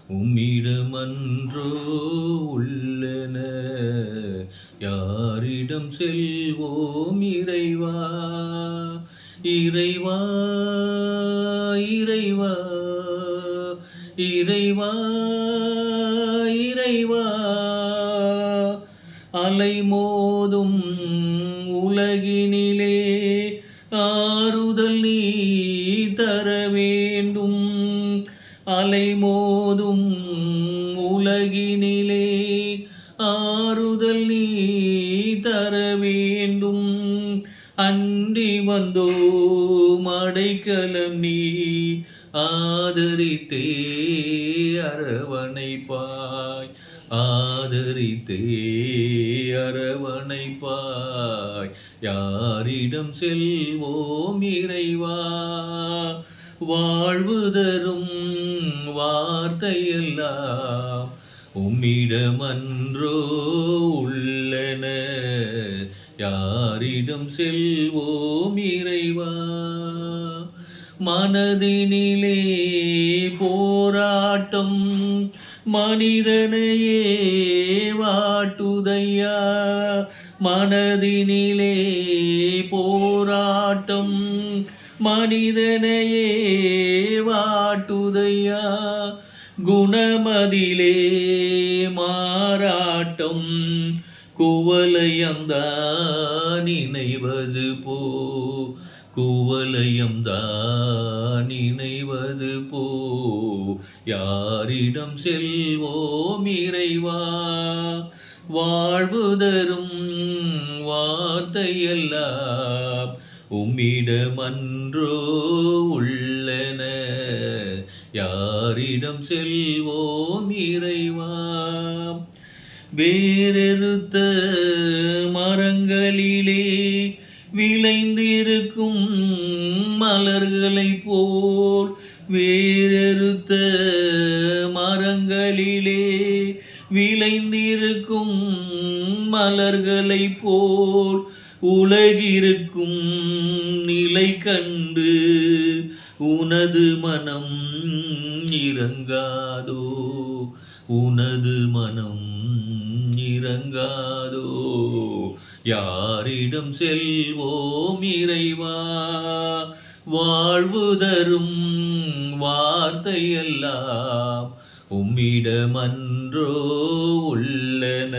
உம்மிடமன்றோ உள்ளன. யாரிடம் செல்வோம் இறைவா, இறைவா, இறைவா, இறைவா, இறைவா. அலைமோதும் உலகினிலே ஆறுதல் நீ தர வேண்டும். அலைமோதும் உலகினிலே ஆறுதல் நீ தர வேண்டும். அண்டி வந்தோம் அடைக்கலம் நீ ஆதரித்தே அரவணைப்பாய், ஆதரித்தே அரவணைப்பாய். யாரிடம் செல்வோம் இறைவா, வாழ்வு தரும் வார்த்தையெல்லாம் உம்மிடமன்றோ உள்ளன. யாரிடம் செல்வோம் இறைவா. மனதினிலே போராட்டம் மனிதனையே வாட்டுதையா. மனதினிலே போராட்டம் மனிதனையே வாட்டுதையா. குணமதிலே மாறாட்டம் குவலயம்தான் நினைவது போ, குவலயம்தான் நினைவது போ. யாரிடம் செல்வோம் இறைவா, வாழ்வு தரும் வார்த்தையெல்லாம் உம்மிடமன்றோ உள்ளன. யாரிடம் செல்வோம் இறைவா. வேறெருத்த மரங்களிலே விளைந்திருக்கும் மலர்களைப் போல், வேறெருத்த மரங்களிலே விளைந்திருக்கும் மலர்களைப் போல் உலகிருக்கும் நிலை கண்டு உனது மனம் இறங்காதோ, உனது மனம் இறங்காதோ. யாரிடம் செல்வோம் இறைவா, வாழ்வு தரும் வார்த்தையெல்லாம் உம்மிடமன்றோ உள்ளன.